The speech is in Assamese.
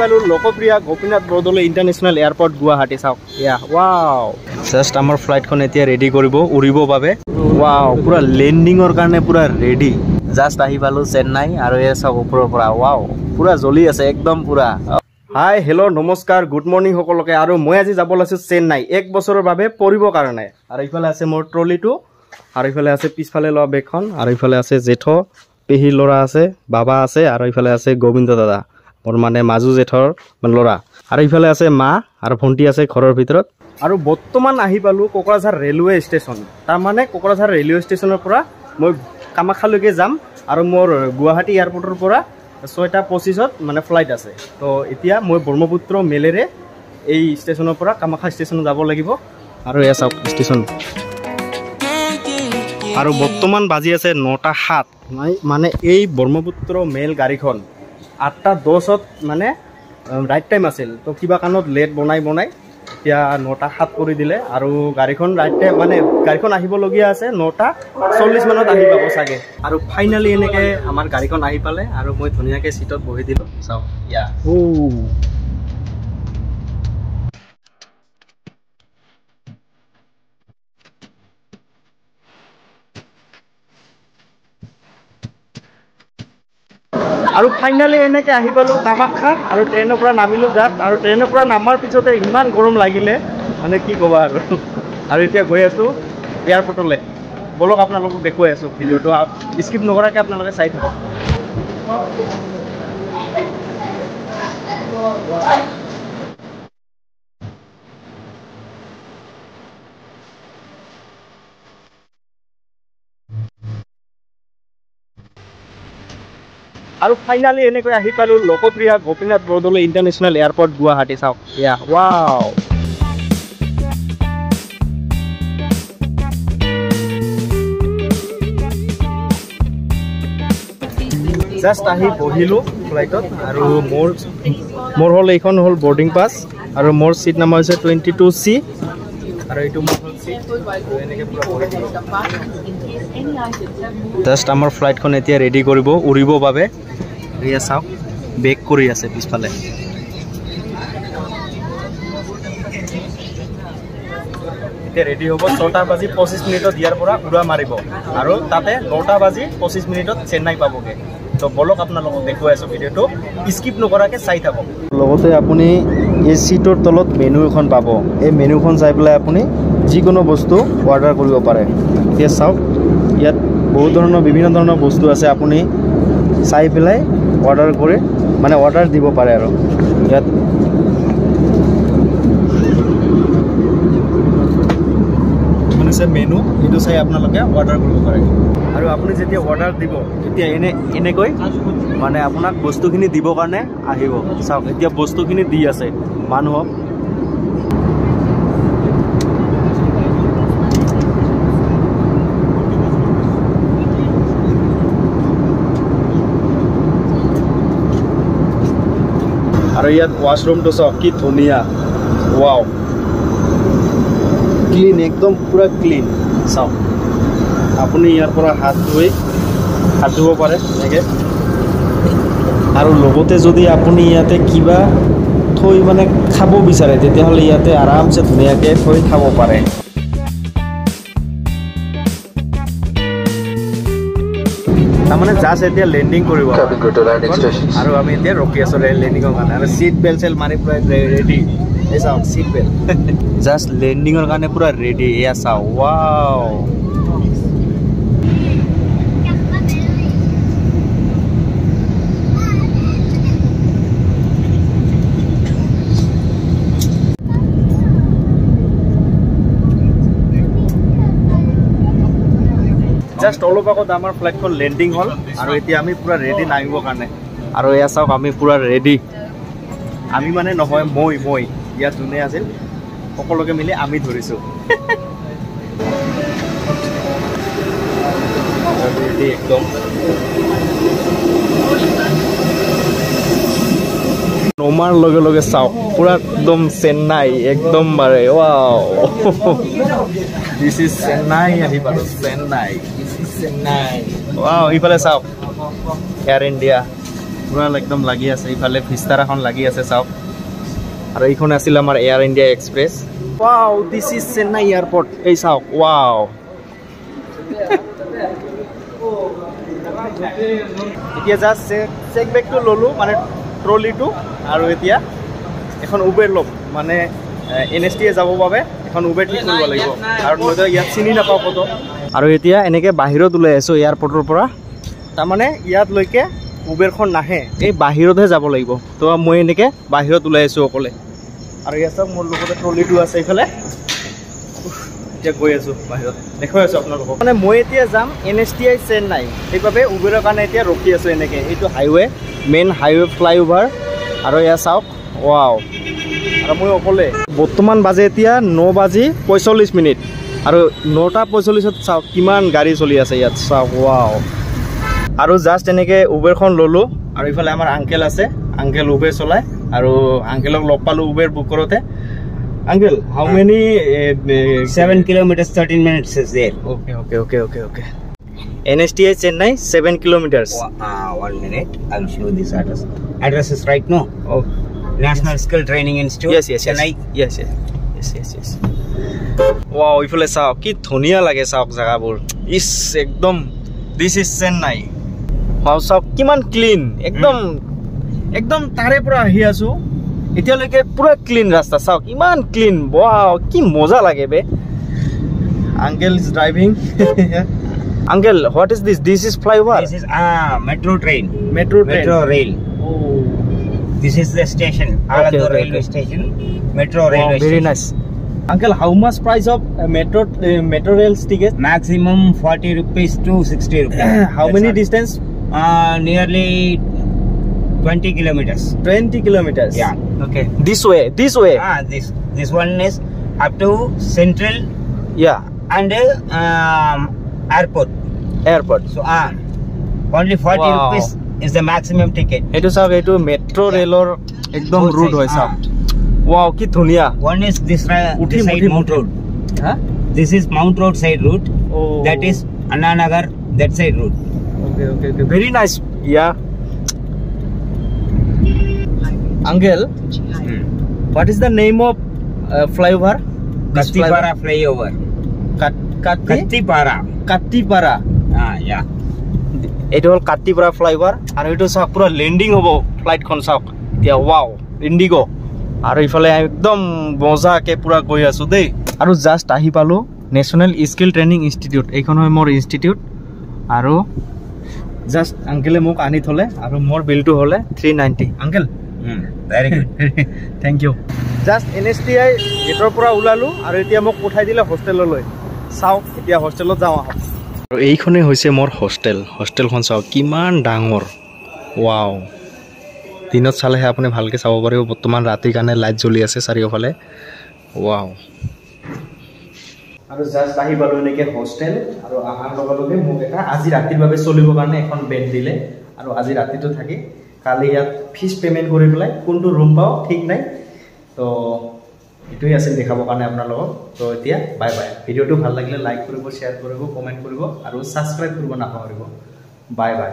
পালো লোকপ্ৰিয় গোপীনাথ বৰদলৈ ইণ্টাৰনেশ্যনেল এয়াৰপৰ্ট গুৱাহাটী চাওক ইয়া ৱাও জাষ্ট আমাৰ ফ্লাইটখন এতিয়া ৰেডি কৰিব উৰিব বাবে ৱাও পুৰা লেণ্ডিঙৰ কাৰণে পুৰা ৰেডি জাষ্ট আহি পালো চেন্নাই আৰু এয়া চাওক ওপৰৰ পৰা ৱাও পুৰা জ্বলি আছে একদম পুৰা হাই হেল্ল' নমস্কাৰ গুড মৰ্নিং সকলোকে আৰু মই আজি যাব লৈছো চেন্নাই এক বছৰৰ বাবে পঢ়িবৰ কাৰণে আৰু ইফালে আছে মোৰ ট্ৰলিটো আৰু ইফালে আছে পিছফালে লোৱা বেগখন আৰু ইফালে আছে জেঠ পেহী ল'ৰা আছে বাবা আছে আৰু ইফালে আছে গোবিন্দ দাদা মোৰ মানে মাজু জেঠৰ ল'ৰা আৰু ইফালে আছে মা আৰু ভণ্টি আছে ঘৰৰ ভিতৰত আৰু বৰ্তমান আহি পালো কোকৰাঝাৰ ৰেলৱে ষ্টেচন তাৰ মানে কোকৰাঝাৰ ৰেলৱে ষ্টেচনৰ পৰা মই কামাখ্যালৈকে যাম আৰু মোৰ গুৱাহাটী এয়াৰপৰ্টৰ পৰা 6:25 মানে ফ্লাইট আছে তো এতিয়া মই ব্ৰহ্মপুত্ৰ মেলেৰে এই ষ্টেচনৰ পৰা কামাখ্যা ষ্টেচনত যাব লাগিব আৰু এয়া চাওক ষ্টেচন আৰু বৰ্তমান বাজি আছে 9:07 মানে এই ব্ৰহ্মপুত্ৰ মেল গাড়ীখন 8:10 মানে ৰাইট টাইম আছিল তো কিবা কাৰণত লেট বনাই এতিয়া 9:07 কৰি দিলে আৰু গাড়ীখন ৰাইট টাইম মানে গাড়ীখন আহিবলগীয়া আছে 9:40 মানত আহি পাব চাগে আৰু ফাইনেলি এনেকৈ আমাৰ গাড়ীখন আহি পালে আৰু মই ধুনীয়াকৈ চিটত বহি দিলোঁ চাওক ইয়া আৰু ফাইনেলি এনেকৈ আহি পালোঁ কামাখ্যা আৰু ট্ৰেইনৰ পৰা নামিলোঁ গাত আৰু ট্ৰেইনৰ পৰা নামাৰ পিছতে ইমান গৰম লাগিলে মানে কি ক'বা আৰু এতিয়া গৈ আছোঁ এয়াৰপৰ্টলৈ বলক আপোনালোকক দেখুৱাই আছোঁ ভিডিঅ'টো স্কিপ নকৰাকৈ আপোনালোকে চাই থাকক আৰু ফাইনেলি এনেকৈ আহি পালো লোকপ্ৰিয় গোপীনাথ বৰদলৈ ইণ্টাৰনেশ্যনেল এয়াৰপৰ্ট গুৱাহাটী চাওক ইয়া ৱাও জাষ্ট আহি বহিলোঁ ফ্লাইটত আৰু মোৰ হ'ল এইখন হ'ল বৰ্ডিং পাছ আৰু মোৰ চিট নাম্বাৰ হৈছে 22C আৰু এইটো মোৰ হ'ল চিট এনেকৈ পুৰা বহি দিলোঁ জাষ্ট আমাৰ ফ্লাইটখন এতিয়া ৰেডি কৰিব উৰিব বাবে এয়া চাওক বেক কৰি আছে পিছফালে এতিয়া ৰেডি হ'ব 6:25 ইয়াৰ পৰা উৰা মাৰিব আৰু তাতে 9:25 চেন্নাই পাবগৈ তো বলক আপোনালোকক দেখুৱাই আছোঁ ভিডিঅ'টো স্কিপ নকৰাকৈ চাই থাকক লগতে আপুনি এই চিটৰ তলত মেনু এখন পাব এই মেনুখন চাই পেলাই আপুনি যিকোনো বস্তু অৰ্ডাৰ কৰিব পাৰে এতিয়া চাওক ইয়াত বিভিন্ন ধৰণৰ বস্তু আছে আপুনি চাই পেলাই অৰ্ডাৰ কৰি মানে অৰ্ডাৰ দিব পাৰে আৰু ইয়াত মানে মেনু এইটো চাই আপোনালোকে অৰ্ডাৰ কৰিব পাৰে আৰু আপুনি যেতিয়া অৰ্ডাৰ দিব তেতিয়া এনেকৈ মানে আপোনাক বস্তুখিনি দিবৰ কাৰণে আহিব চাওক এতিয়া বস্তুখিনি দি আছে মানুহক আৰু ইয়াত ৱাশৰুমটো চাওক কি ধুনীয়া ৱাও ক্লিন একদম পুৰা ক্লিন চাওক আপুনি ইয়াৰ পৰা হাত ধুব পাৰে এনেকৈ আৰু লগতে যদি আপুনি ইয়াতে কিবা থৈ মানে খাব বিচাৰে তেতিয়াহ'লে ইয়াতে আৰামছে ধুনীয়াকৈ থৈ খাব পাৰে তাৰমানে জাষ্ট এতিয়া লেণ্ডিং কৰিব আৰু আমি এতিয়া ৰখি আছোঁ লেণ্ডিঙৰ কাৰণে আৰু চিট বেল্ট চেল মাৰি পুৰা ৰেডি এই চাওক চিট বেল্ট জাষ্ট লেণ্ডিঙৰ কাৰণে পুৰা ৰেডি এয়া চাওক ৱাও জাষ্ট অলপ আগত আমাৰ ফ্লাইটখন লেণ্ডিং হ'ল আৰু এতিয়া আমি পুৰা ৰেডি নামিবৰ কাৰণে আৰু এয়া চাওক আমি পুৰা ৰেডি আমি মানে নহয় মই ইয়াত যোনে আছিল সকলোকে মিলি আমি ধৰিছোঁ ৰেডি একদম নমাৰ লগে লগে চাওক পুৰা একদম চেন্নাই একদম বাৰে ৱাও দিছ ইজ চেন্নাই আহি পালোঁ চেন্নাই ৱাও ইফালে চাওক এয়াৰ ইণ্ডিয়া পুৰা একদম লাগি আছে ইফালে ভিস্তাৰাখন লাগি আছে চাওক আৰু এইখন আছিল আমাৰ air India express wow this is Chennai airport এই চাওক ওয়াও এতিয়া জাস্ট চেক বেগটো ললো মানে ট্ৰলিটো আৰু এতিয়া এখন উবেৰ ল'ম মানে NST যাব বাবে এখন উবেৰ ঠিক কৰিব লাগিব আৰু মই ইয়াত চিনি নাপাওঁ কত আৰু এতিয়া এনেকে বাহিৰত ওলাই আছো এয়াৰপোৰ্টৰ পৰা তাৰমানে ইয়াত লৈকে উবেৰখন নাহে এই বাহিৰতহে যাব লাগিব তো মই এনেকে বাহিৰত ওলাই আছো অকলে আৰু ইয়াত চাওক মোৰ লগতে ট্ৰলিটো আছে ইফালে এতিয়া গৈ আছো বাহিৰত দেখুৱাই আছো আপোনালোকক মানে মই এতিয়া যাম NSTI চেন্নাই সেইবাবে উবেৰৰ কাৰণে এতিয়া ৰখি আছো এনেকে এইটো হাইৱে মেইন হাইৱে ফ্লাইঅভাৰ আৰু এয়া চাওক ওৱাও আৰু মই অকলে বৰ্তমান বাজে এতিয়া 9:45 আৰু 9:45 চাওক কিমান গাড়ী চলি আছে ইয়াত চাওক ওৱাও আৰু জাস্ট এনেকে উবেৰখন ললো আৰু ইফালে আমাৰ আঙ্কেল আছে আঙ্কেল উবেৰ চলায় আৰু আঙ্কেলক লগ পালো উবেৰ বুক কৰোতে Uncle, how many 7 kilometers 13 minutes is there. Okay. NSTI Chennai 7 kilometers. 1 minute. I'll show this address. Address is right now. Oh, National Skill Training Institute. Yes. Chennai. Yes. Wow, ifale saok ki dhuniya lage saok jagabur. Is ekdom this is Chennai. Wow, saok kiman clean. Ekdom tare pura ahi asu. এতিয়ালৈকে পুরা ক্লিন রাস্তা চাওক ইমান ক্লিন ওয়াও কি মজা লাগে বে uncle is driving uncle what is this is flyover This is metro train. Metro rail. Oh, This is the station. Alador railway station. Metro railway very station. nice uncle how much price of metro rail ticket Maximum 40 rupees to 60 rupees. how many distance Nearly 20 kilometers. 20 kilometers Yeah. okay this way This one is up to Central yeah and airport. So only 40 Wow. rupees is the maximum ticket. এটো চাওক এটো মেট্রো ৰেলৰ একদম Both রুট sides, হয় চাওক ওয়াও কি ধুনিয়া One is this Uthi, side uthi, Mount Road. হ্যাঁ This is Mount Road side route. Oh. That is Anna Nagar that side route. Okay. Very nice. Yeah. Uncle, what is the name of flyover? Kattipara flyover. Kattipara. Kattipara. Yeah. It all Kattipara flyover. And it was a pura landing of flight concept. Yeah, wow. Indigo. আৰু ইফালে একদম মজাকে পুৰা গৈ আছো দেই আৰু জাস্ট আহি পালো নেশনাল স্কিল ট্ৰেইনিং ইনষ্টিটিউট এইখন হয় মোৰ ইনষ্টিটিউট আৰু জাস্ট আঙ্কেলে মোক আনি থলে আৰু মোৰ বিলটো হলে 390 uncle Very good. Thank you just NSTI গেটৰ পৰা ওলালো আৰু এতিয়া মোক উঠাই দিলে হোষ্টেললৈ চাও এতিয়া হোষ্টেলত যাওঁ আহক আৰু এইখনে হৈছে মোৰ হোষ্টেলখন চাও কিমান ডাঙৰ ওয়াও দিনত চালেহে আপুনি ভালকে চাব পাৰিব বৰ্তমান ৰাতিৰ কাৰণে লাইট জ্বলি আছে চাৰিওফালে ওয়াও আৰু জাস্ট আহি পালো এনেকে হোষ্টেল আৰু আহাৰ লগে মোক এটা আজি ৰাতিৰ বাবে চলিবৰ কাৰণে এখন বেড দিলে আৰু আজি ৰাতিটো থাকি কালি ইয়াত ফিস পেমেন্ট কৰি পেলাই কোনটো ৰুম পাও ঠিক নাই তো এটোই আছিল দেখাবৰ কাৰণে আপোনাৰ লগত তো এতিয়া বাই বাই ভিডিওটো ভাল লাগিলে লাইক কৰিব শেয়াৰ কৰিব কমেন্ট কৰিব আৰু সাবস্ক্ৰাইব কৰিব নাপাহৰিব বাই বাই